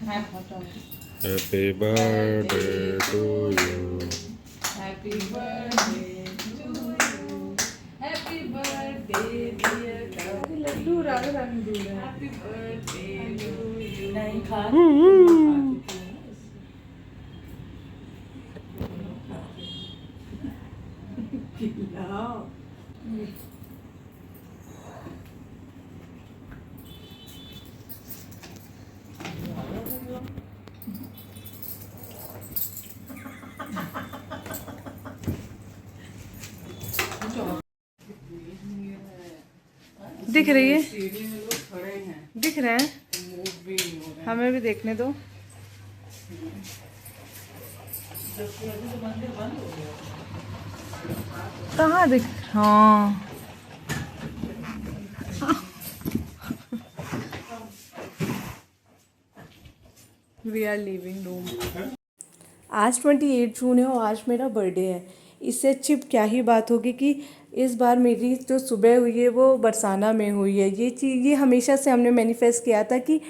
Happy birthday to you. Happy birthday to you. Happy birthday dear Kavi. Laddu Radha Rani दूर है. Happy birthday to you. नहीं खा खिलाओ. दिख रही है, सीढ़ी में लोग खड़े हैं. दिख रहे हैं, मूव भी नहीं हो रहा. हमें भी देखने दो। जबकि अभी तो मंदिर बंद हो गया. कहाँ दिख, हाँ वी आर लिविंग रूम। आज 28 जून है और आज मेरा बर्थडे है। इससे अच्छी क्या ही बात होगी कि इस बार मेरी जो सुबह हुई है वो बरसाना में हुई है। ये चीज़ ये हमेशा से हमने मैनिफेस्ट किया था कि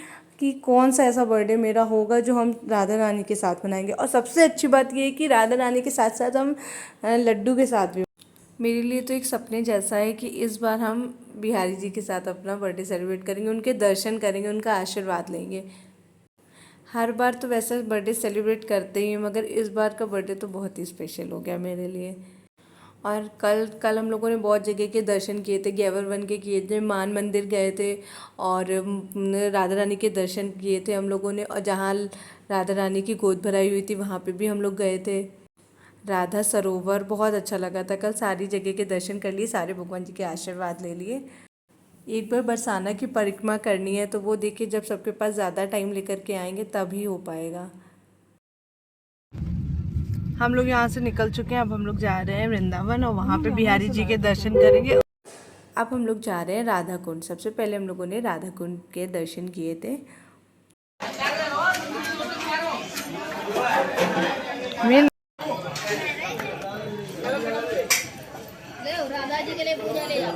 कौन सा ऐसा बर्थडे मेरा होगा जो हम राधा रानी के साथ मनाएंगे। और सबसे अच्छी बात ये है कि राधा रानी के साथ साथ हम लड्डू के साथ भी। मेरे लिए तो एक सपने जैसा है कि इस बार हम बिहारी जी के साथ अपना बर्थडे सेलिब्रेट करेंगे, उनके दर्शन करेंगे, उनका आशीर्वाद लेंगे। हर बार तो वैसे बर्थडे सेलिब्रेट करते ही हैं, मगर इस बार का बर्थडे तो बहुत ही स्पेशल हो गया मेरे लिए। और कल हम लोगों ने बहुत जगह के दर्शन किए थे, गैवर वन के किए थे, मान मंदिर गए थे और राधा रानी के दर्शन किए थे हम लोगों ने। और जहाँ राधा रानी की गोद भराई हुई थी वहाँ पे भी हम लोग गए थे। राधा सरोवर बहुत अच्छा लगा था। कल सारी जगह के दर्शन कर लिए, सारे भगवान जी के आशीर्वाद ले लिए। एक बार बरसाना की परिक्रमा करनी है तो वो देखिए जब सबके पास ज़्यादा टाइम लेकर के आएंगे तभी हो पाएगा। हम लोग यहाँ से निकल चुके हैं, अब हम लोग जा रहे हैं वृंदावन और वहाँ पे बिहारी जी के दर्शन करेंगे। अब हम लोग जा रहे हैं राधा कुंड। सबसे पहले हम लोगों ने राधा कुंड के दर्शन किए थे। राधा जी के लिए पूजा ले जाओ।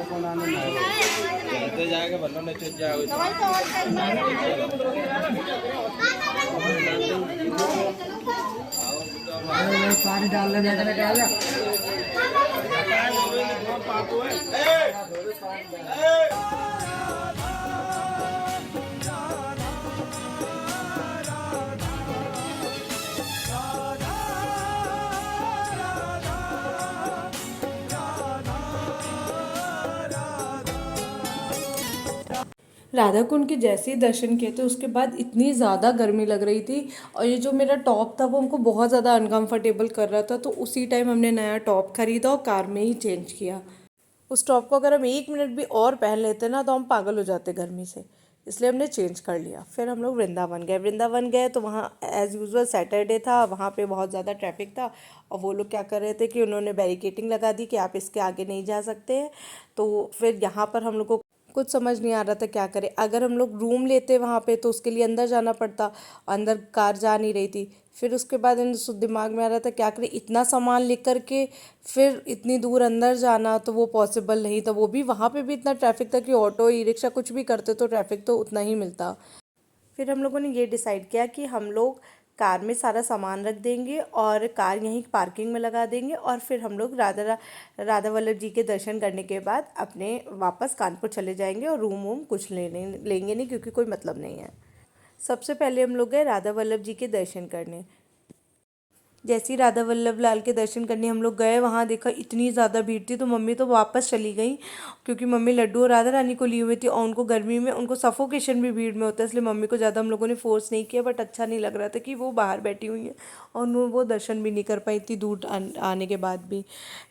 पानी डालने जाकर क्या आया? राधा कुंड के जैसे ही दर्शन किए थे उसके बाद इतनी ज़्यादा गर्मी लग रही थी और ये जो मेरा टॉप था वो हमको बहुत ज़्यादा अनकंफर्टेबल कर रहा था। तो उसी टाइम हमने नया टॉप खरीदा और कार में ही चेंज किया। उस टॉप को अगर हम 1 मिनट भी और पहन लेते ना तो हम पागल हो जाते गर्मी से, इसलिए हमने चेंज कर लिया। फिर हम लोग वृंदावन गए तो वहाँ एज़ यूजुअल सैटरडे था, वहाँ पे बहुत ज़्यादा ट्रैफिक था और वो लोग क्या कर रहे थे कि उन्होंने बैरिकेटिंग लगा दी कि आप इसके आगे नहीं जा सकते हैं। तो फिर यहाँ पर हम लोग को कुछ समझ नहीं आ रहा था क्या करें। अगर हम लोग रूम लेते वहाँ पे तो उसके लिए अंदर जाना पड़ता, अंदर कार जा नहीं रही थी। फिर उसके बाद इन दिमाग में आ रहा था क्या करें, इतना सामान लेकर के फिर इतनी दूर अंदर जाना तो वो पॉसिबल नहीं था। वो भी वहाँ पे भी इतना ट्रैफिक था कि ऑटो ई रिक्शा कुछ भी करते तो ट्रैफिक तो उतना ही मिलता। फिर हम लोगों ने ये डिसाइड किया कि हम लोग कार में सारा सामान रख देंगे और कार यहीं पार्किंग में लगा देंगे और फिर हम लोग राधा वल्लभ जी के दर्शन करने के बाद अपने वापस कानपुर चले जाएंगे और रूम वूम कुछ लेंगे नहीं, क्योंकि कोई मतलब नहीं है। सबसे पहले हम लोग गए राधा वल्लभ जी के दर्शन करने। जैसे ही राधा वल्लभ लाल के दर्शन करने हम लोग गए, वहाँ देखा इतनी ज़्यादा भीड़ थी तो मम्मी तो वापस चली गई, क्योंकि मम्मी लड्डू और राधा रानी को लिए हुई थी और उनको गर्मी में उनको सफोकेशन भी भीड़ में होता है, इसलिए मम्मी को ज़्यादा हम लोगों ने फोर्स नहीं किया। बट अच्छा नहीं लग रहा था कि वो बाहर बैठी हुई हैं और वो दर्शन भी नहीं कर पाई इतनी दूर आने के बाद भी।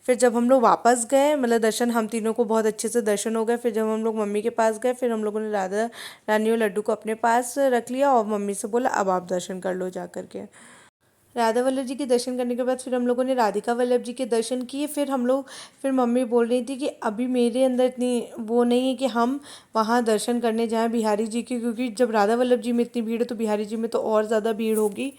फिर जब हम लोग वापस गए, मतलब दर्शन हम तीनों को बहुत अच्छे से दर्शन हो गए। फिर जब हम लोग मम्मी के पास गए, फिर हम लोगों ने राधा रानी और लड्डू को अपने पास रख लिया और मम्मी से बोला अब आप दर्शन कर लो जा करके। राधा वल्लभ जी के दर्शन करने के बाद फिर हम लोगों ने राधिका वल्लभ जी के दर्शन किए। फिर मम्मी बोल रही थी कि अभी मेरे अंदर इतनी वो नहीं है कि हम वहाँ दर्शन करने जाएं बिहारी जी की, क्योंकि जब राधा वल्लभ जी में इतनी भीड़ है तो बिहारी जी में तो और ज़्यादा भीड़ होगी।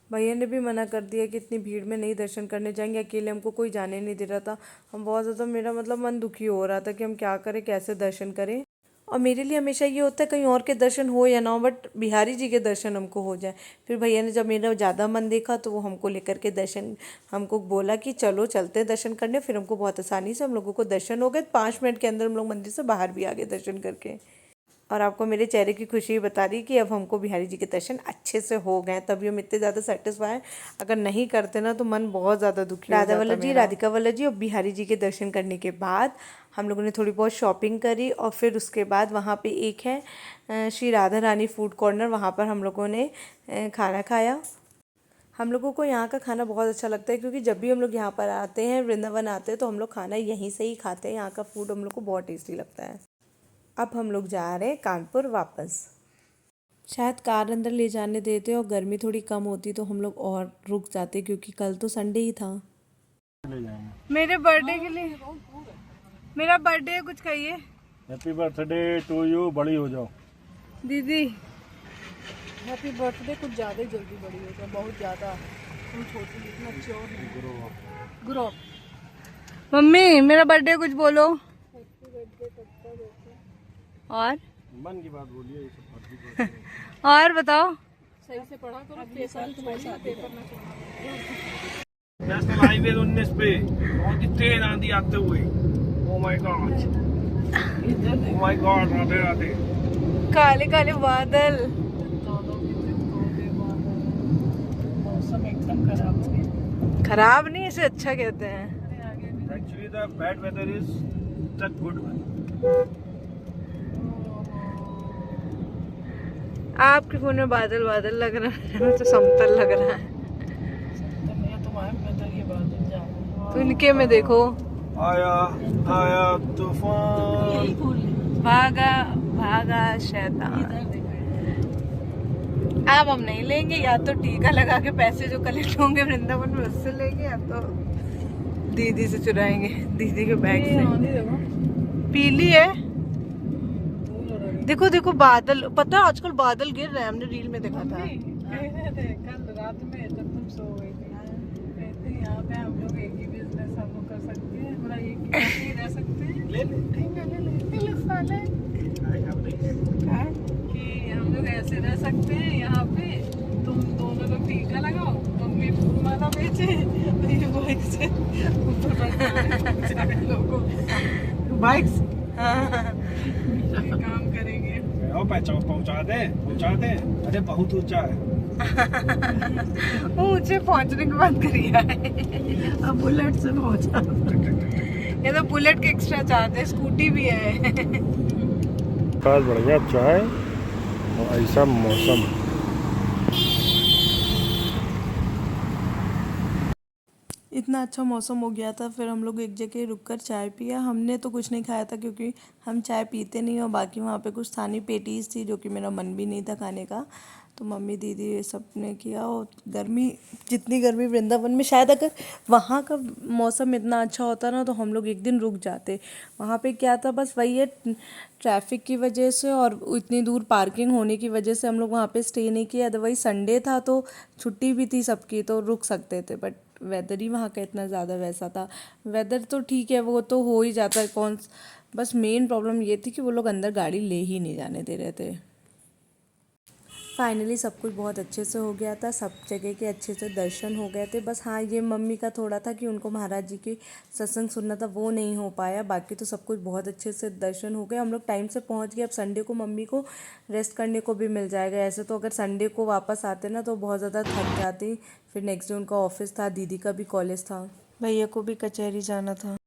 भैया ने भी मना कर दिया कि इतनी भीड़ में नहीं दर्शन करने जाएंगे, अकेले हमको कोई जाने नहीं दे रहा था। हम बहुत ज़्यादा, मेरा मतलब मन दुखी हो रहा था कि हम क्या करें, कैसे दर्शन करें। और मेरे लिए हमेशा ये होता है कहीं और के दर्शन हो या ना हो, बट बिहारी जी के दर्शन हमको हो जाए। फिर भैया ने जब मेरा ज़्यादा मन देखा तो वो हमको लेकर के दर्शन, हमको बोला कि चलो चलते हैं दर्शन करने। फिर हमको बहुत आसानी से हम लोगों को दर्शन हो गए, 5 मिनट के अंदर हम लोग मंदिर से बाहर भी आ गए दर्शन करके। और आपको मेरे चेहरे की खुशी बता रही कि अब हमको बिहारी जी के दर्शन अच्छे से हो गए, तभी हम इतने ज़्यादा सेटिस्फाई हैं। अगर नहीं करते ना तो मन बहुत ज़्यादा दुखी हो जाता। राधा वल्लभ जी, राधिका वल्लभ जी और बिहारी जी के दर्शन करने के बाद हम लोगों ने थोड़ी बहुत शॉपिंग करी, और फिर उसके बाद वहाँ पे एक है श्री राधा रानी फूड कॉर्नर, वहाँ पर हम लोगों ने खाना खाया। हम लोगों को यहाँ का खाना बहुत अच्छा लगता है, क्योंकि जब भी हम लोग यहाँ पर आते हैं, वृंदावन आते हैं, तो हम लोग खाना यहीं से ही खाते हैं। यहाँ का फूड हम लोग को बहुत टेस्टी लगता है। अब हम लोग जा रहे हैं कानपुर वापस। शायद कार अंदर ले जाने देते और गर्मी थोड़ी कम होती तो हम लोग और रुक जाते, क्योंकि कल तो संडे ही था। मेरे बर्थडे के लिए, मेरा बर्थडे है, कुछ कहिए। हैप्पी बर्थडे टू यू, बड़ी हो जाओ दीदी। हैप्पी बर्थडे कुछ ज़्यादा ही जल्दी बड़ी हो जाए, बहुत ज़्यादा। तुम छोटी इतना अच्छी और ग्रो। मम्मी मेरा बर्थडे कुछ बोलो। और मन की बात बोलिए। और बताओ। सही से पढ़ा करो, अगले साल तुम्हारी शादी पेपर ना छोड़ना। नेशनल हाईवे 19 पे बहुत ही तेज आंधी आते हुए, oh my God, oh my God, Radhe Radhe. काले काले बादल, मौसम एकदम खराब हो गया। खराब नहीं, इसे अच्छा कहते हैं। Actually the bad weather is the good weather. आपके फोन में बादल बादल लग रहा है, मुझे तो समतल लग रहा है। तो इनके में देखो, आया आया तूफान, भागा भागा शैतान। अब हम नहीं लेंगे, या तो टीका लगा के पैसे जो कलेक्ट होंगे वृंदावन में उससे लेंगे, या तो दीदी से चुराएंगे, दीदी के बैग से। पीली है, देखो देखो बादल, पता है आजकल बादल गिर रहे हैं, हमने रील में देखा था। कल रात में जब तुम सो गई थी, कहते हैं यहाँ पे हम लोग एक ही बिजनेस हम लोग कर सकते हैं, पूरा एक ही रह सकते हैं। ले कि हम लोग ऐसे रह सकते हैं यहाँ पे, तुम दोनों लोग टीका लगाओ, मम्मी माला बेचे, ये बाइक से ऊपर लोगों बाइक से काम करेंगे। पहुंचा दे, अरे बहुत ऊंचा है। ऊंचे पहुंचने के बाद करिए, अब बुलेट से पहुंचा। ये तो बुलेट के एक्स्ट्रा चार्ज है, स्कूटी भी है। बढ़िया चाय और ऐसा मौसम। इतना अच्छा मौसम हो गया था, फिर हम लोग एक जगह रुककर चाय पिया। हमने तो कुछ नहीं खाया था, क्योंकि हम चाय पीते नहीं, और बाकी वहाँ पे कुछ स्थानीय पेटीज थी जो कि मेरा मन भी नहीं था खाने का। तो मम्मी दीदी ये सब ने किया। और गर्मी, जितनी गर्मी वृंदावन में, शायद अगर वहाँ का मौसम इतना अच्छा होता ना तो हम लोग एक दिन रुक जाते। वहाँ पे क्या था, बस वही है, ट्रैफिक की वजह से और इतनी दूर पार्किंग होने की वजह से हम लोग वहाँ पे स्टे नहीं किया। अदरवाइज संडे था तो छुट्टी भी थी सबकी, तो रुक सकते थे। बट वेदर ही वहाँ का इतना ज़्यादा वैसा था। वेदर तो ठीक है, वो तो हो ही जाता है, बस मेन प्रॉब्लम ये थी कि वो लोग अंदर गाड़ी ले ही नहीं जाने दे रहे थे। फाइनली सब कुछ बहुत अच्छे से हो गया था, सब जगह के अच्छे से दर्शन हो गए थे। बस हाँ, ये मम्मी का थोड़ा था कि उनको महाराज जी की सत्संग सुनना था, वो नहीं हो पाया। बाकी तो सब कुछ बहुत अच्छे से दर्शन हो गए। हम लोग टाइम से पहुंच गए। अब संडे को मम्मी को रेस्ट करने को भी मिल जाएगा। ऐसे तो अगर संडे को वापस आते ना तो बहुत ज़्यादा थक जाती। फिर नेक्स्ट डे उनका ऑफिस था, दीदी का भी कॉलेज था, भैया को भी कचहरी जाना था।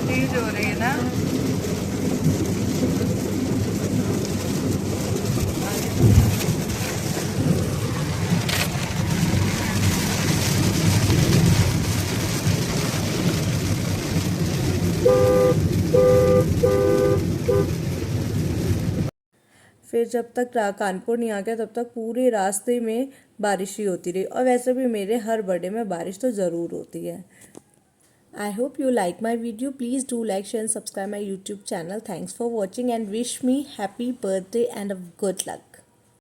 तेज हो रही है ना। फिर जब तक कानपुर नहीं आ गया तब तक पूरे रास्ते में बारिश ही होती रही। और वैसे भी मेरे हर बर्थडे में बारिश तो ज़रूर होती है। I hope you like my video. Please do like, share and subscribe my YouTube channel. Thanks for watching and wish me happy birthday and a good luck.